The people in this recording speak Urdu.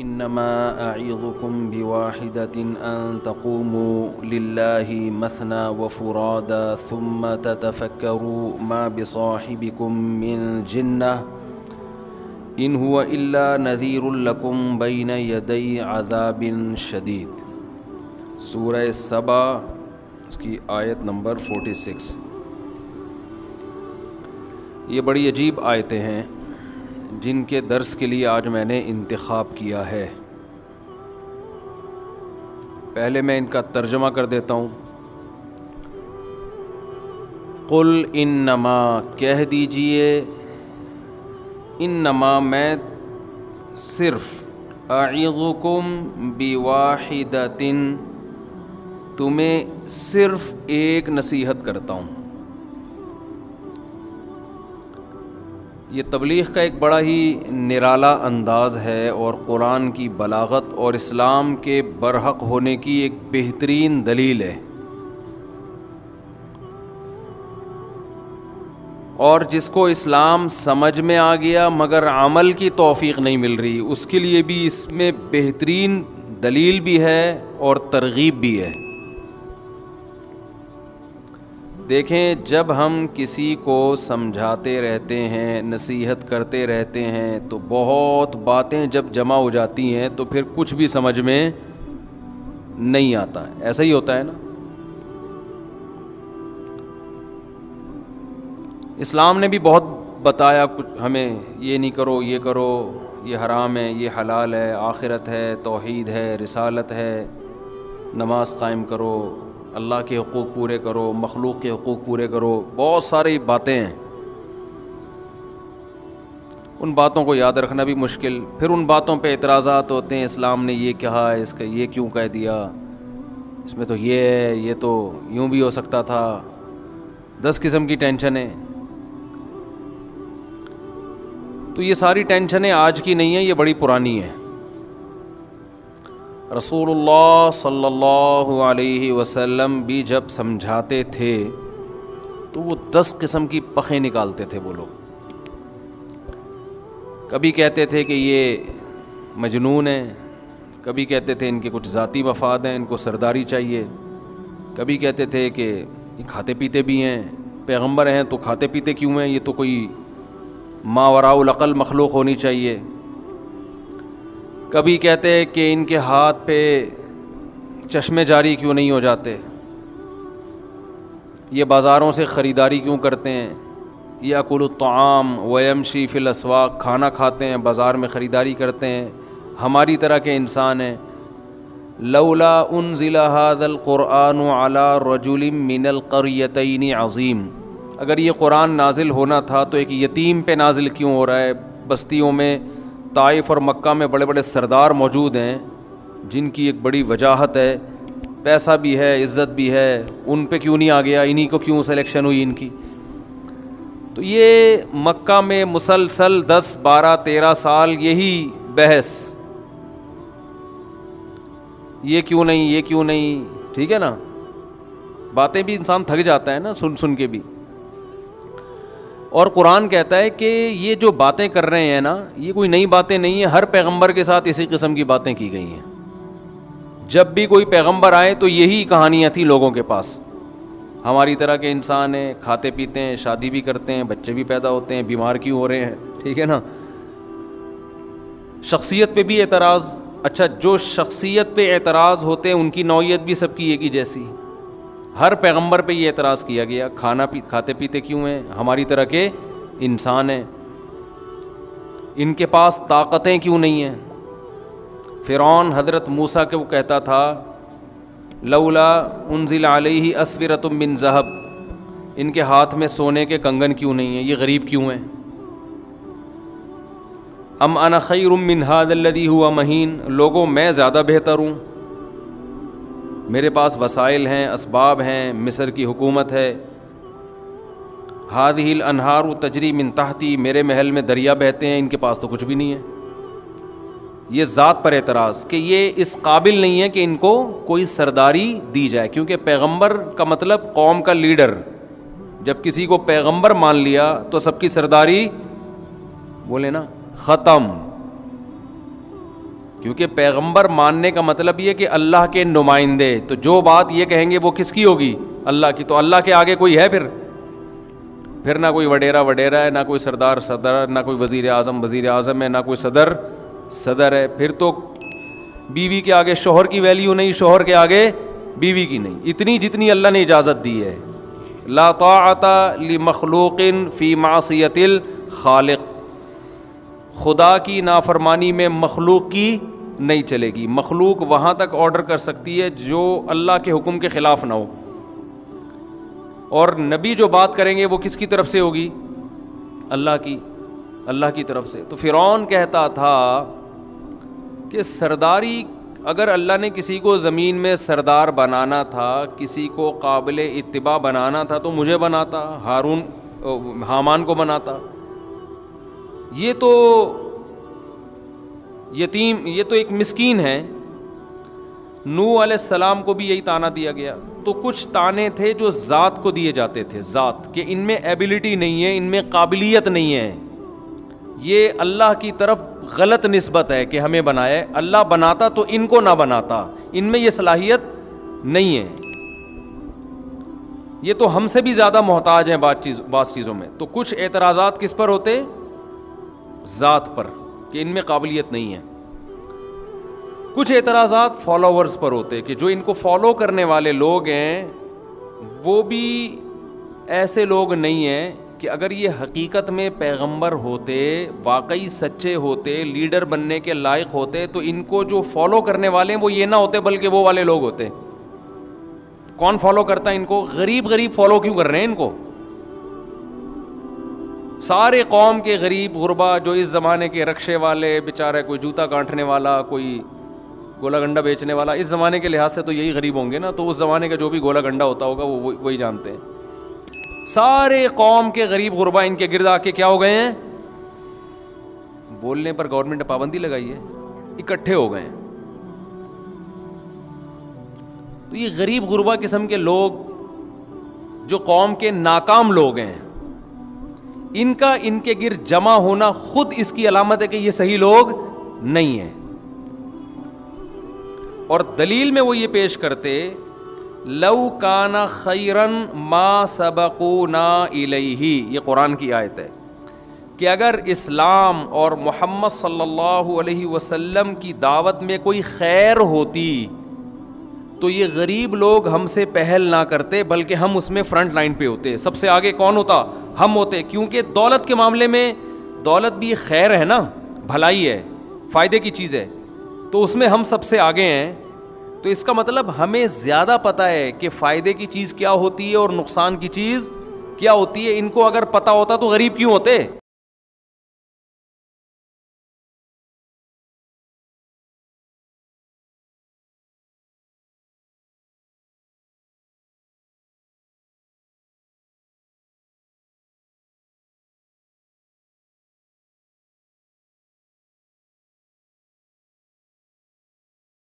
انما اعظکم بواحدۃ ان تقوموا للہ مثنی وفرادا ثم تتفکروا ما بصاحبکم من جنہ ان هو الا نذیر لکم بین یدی عذاب شدید۔ سورہ سبا اس کی آیت نمبر 46۔ یہ بڑی عجیب آیتیں ہیں جن کے درس کے لیے آج میں نے انتخاب کیا ہے۔ پہلے میں ان کا ترجمہ کر دیتا ہوں۔ قل انما، کہہ دیجئے، انما میں صرف، اعظکم بواحدۃ تمہیں صرف ایک نصیحت کرتا ہوں۔ یہ تبلیغ کا ایک بڑا ہی نرالا انداز ہے اور قرآن کی بلاغت اور اسلام کے برحق ہونے کی ایک بہترین دلیل ہے، اور جس کو اسلام سمجھ میں آ گیا مگر عمل کی توفیق نہیں مل رہی، اس کے لیے بھی اس میں بہترین دلیل بھی ہے اور ترغیب بھی ہے۔ دیکھیں، جب ہم کسی کو سمجھاتے رہتے ہیں، نصیحت کرتے رہتے ہیں، تو بہت باتیں جب جمع ہو جاتی ہیں تو پھر کچھ بھی سمجھ میں نہیں آتا۔ ایسا ہی ہوتا ہے نا۔ اسلام نے بھی بہت بتایا کچھ ہمیں، یہ نہیں کرو، یہ کرو، یہ حرام ہے، یہ حلال ہے، آخرت ہے، توحید ہے، رسالت ہے، نماز قائم کرو، اللہ کے حقوق پورے کرو، مخلوق کے حقوق پورے کرو، بہت ساری باتیں ہیں۔ ان باتوں کو یاد رکھنا بھی مشکل، پھر ان باتوں پہ اعتراضات ہوتے ہیں، اسلام نے یہ کہا، اس کا یہ کیوں کہہ دیا، اس میں تو یہ ہے، یہ تو یوں بھی ہو سکتا تھا۔ 10 قسم کی ٹینشنیں۔ تو یہ ساری ٹینشنیں آج کی نہیں ہیں، یہ بڑی پرانی ہیں۔ رسول اللہ صلی اللہ علیہ وسلم بھی جب سمجھاتے تھے تو وہ 10 قسم کی پخیں نکالتے تھے وہ لوگ۔ کبھی کہتے تھے کہ یہ مجنون ہیں، کبھی کہتے تھے ان کے کچھ ذاتی مفاد ہیں، ان کو سرداری چاہیے، کبھی کہتے تھے کہ یہ کھاتے پیتے بھی ہیں، پیغمبر ہیں تو کھاتے پیتے کیوں ہیں، یہ تو کوئی ماوراء العقل مخلوق ہونی چاہیے۔ کبھی کہتے ہیں کہ ان کے ہاتھ پہ چشمے جاری کیوں نہیں ہو جاتے، یہ بازاروں سے خریداری کیوں کرتے ہیں، یاکل الطعام ویمشی فی الاسواق، کھانا کھاتے ہیں، بازار میں خریداری کرتے ہیں، ہماری طرح کے انسان ہیں۔ لولا انزل ھذا القرآن علی رجل من القریتین عظیم، اگر یہ قرآن نازل ہونا تھا تو ایک یتیم پہ نازل کیوں ہو رہا ہے؟ بستیوں میں طائف اور مکہ میں بڑے بڑے سردار موجود ہیں جن کی ایک بڑی وجاہت ہے، پیسہ بھی ہے، عزت بھی ہے، ان پہ کیوں نہیں آ گیا، انہی کو کیوں سلیکشن ہوئی ان کی؟ تو یہ مکہ میں مسلسل 10 12 13 سال یہی بحث، یہ کیوں نہیں، یہ کیوں نہیں، ٹھیک ہے نا۔ باتیں بھی انسان تھک جاتا ہے نا سن سن کے بھی۔ اور قرآن کہتا ہے کہ یہ جو باتیں کر رہے ہیں نا، یہ کوئی نئی باتیں نہیں ہیں، ہر پیغمبر کے ساتھ اسی قسم کی باتیں کی گئی ہیں۔ جب بھی کوئی پیغمبر آئے تو یہی کہانیاں تھیں لوگوں کے پاس۔ ہماری طرح کے انسان ہیں، کھاتے پیتے ہیں، شادی بھی کرتے ہیں، بچے بھی پیدا ہوتے ہیں، بیمار کیوں ہو رہے ہیں، ٹھیک ہے نا۔ شخصیت پہ بھی اعتراض، اچھا جو شخصیت پہ اعتراض ہوتے ہیں ان کی نوعیت بھی سب کی ایک ہی جیسی، ہر پیغمبر پہ یہ اعتراض کیا گیا، کھاتے پیتے کیوں ہیں، ہماری طرح کے انسان ہیں، ان کے پاس طاقتیں کیوں نہیں ہیں۔ فرعون حضرت موسیٰ کو کہتا تھا لولا انزل علیہ اسورۃ من ذہب، ان کے ہاتھ میں سونے کے کنگن کیوں نہیں ہیں، یہ غریب کیوں ہیں۔ ام انا خیر من ھذا الذی ھو مہین، لوگوں میں زیادہ بہتر ہوں، میرے پاس وسائل ہیں، اسباب ہیں، مصر کی حکومت ہے۔ ھذہ الانہار تجری من تحتی، میرے محل میں دریا بہتے ہیں، ان کے پاس تو کچھ بھی نہیں ہے۔ یہ ذات پر اعتراض کہ یہ اس قابل نہیں ہے کہ ان کو کوئی سرداری دی جائے، کیونکہ پیغمبر کا مطلب قوم کا لیڈر، جب کسی کو پیغمبر مان لیا تو سب کی سرداری بولے نا ختم۔ کیونکہ پیغمبر ماننے کا مطلب یہ کہ اللہ کے نمائندے، تو جو بات یہ کہیں گے وہ کس کی ہوگی؟ اللہ کی. تو اللہ کے آگے کوئی ہے پھر نہ کوئی وڈیرا ہے، نہ کوئی سردار صدر، نہ کوئی وزیر اعظم ہے، نہ کوئی صدر ہے. پھر تو بیوی کے آگے شوہر کی ویلیو نہیں، شوہر کے آگے بیوی کی نہیں، اتنی جتنی اللہ نے اجازت دی ہے. لا طاعت لمخلوق فی معصیت الخالق، خدا کی نافرمانی میں مخلوق کی نہیں چلے گی. مخلوق وہاں تک آرڈر کر سکتی ہے جو اللہ کے حکم کے خلاف نہ ہو، اور نبی جو بات کریں گے وہ کس کی طرف سے ہوگی؟ اللہ کی طرف سے. تو فرعون کہتا تھا کہ سرداری، اگر اللہ نے کسی کو زمین میں سردار بنانا تھا، کسی کو قابل اتباع بنانا تھا تو مجھے بناتا، حامان کو بناتا. یہ تو یتیم، یہ تو ایک مسکین ہے. نوح علیہ السلام کو بھی یہی تانا دیا گیا. تو کچھ تانے تھے جو ذات کو دیے جاتے تھے، ذات کہ ان میں ایبیلٹی نہیں ہے، ان میں قابلیت نہیں ہے، یہ اللہ کی طرف غلط نسبت ہے کہ ہمیں بنایا. اللہ بناتا تو ان کو نہ بناتا، ان میں یہ صلاحیت نہیں ہے، یہ تو ہم سے بھی زیادہ محتاج ہیں بعض چیزوں میں. تو کچھ اعتراضات کس پر ہوتے؟ ذات پر، کہ ان میں قابلیت نہیں ہے. کچھ اعتراضات فالوورز پر ہوتے کہ جو ان کو فالو کرنے والے لوگ ہیں وہ بھی ایسے لوگ نہیں ہیں کہ اگر یہ حقیقت میں پیغمبر ہوتے، واقعی سچے ہوتے، لیڈر بننے کے لائق ہوتے، تو ان کو جو فالو کرنے والے ہیں وہ یہ نہ ہوتے بلکہ وہ والے لوگ ہوتے. کون فالو کرتا ہے ان کو؟ غریب فالو کیوں کر رہے ہیں ان کو؟ سارے قوم کے غریب غربا جو اس زمانے کے رکشے والے بیچارے، کوئی جوتا کاٹنے والا، کوئی گولا گنڈا بیچنے والا، اس زمانے کے لحاظ سے تو یہی غریب ہوں گے نا. تو اس زمانے کا جو بھی گولا گنڈا ہوتا ہوگا وہ وہی جانتے ہیں. سارے قوم کے غریب غربا ان کے گرد آ کے کیا ہو گئے ہیں؟ بولنے پر گورنمنٹ نے پابندی لگائی ہے، اکٹھے ہو گئے ہیں. تو یہ غریب غربا قسم کے لوگ جو قوم کے ناکام لوگ ہیں، ان کا ان کے گرد جمع ہونا خود اس کی علامت ہے کہ یہ صحیح لوگ نہیں ہیں. اور دلیل میں وہ یہ پیش کرتے، لو کان خیرا ما سبقونا الیہ، یہ قرآن کی آیت ہے کہ اگر اسلام اور محمد صلی اللہ علیہ وسلم کی دعوت میں کوئی خیر ہوتی تو یہ غریب لوگ ہم سے پہل نہ کرتے بلکہ ہم اس میں فرنٹ لائن پہ ہوتے. سب سے آگے کون ہوتا؟ ہم ہوتے. کیونکہ دولت کے معاملے میں دولت بھی خیر ہے نا، بھلائی ہے، فائدے کی چیز ہے، تو اس میں ہم سب سے آگے ہیں. تو اس کا مطلب ہمیں زیادہ پتہ ہے کہ فائدے کی چیز کیا ہوتی ہے اور نقصان کی چیز کیا ہوتی ہے. ان کو اگر پتہ ہوتا تو غریب کیوں ہوتے؟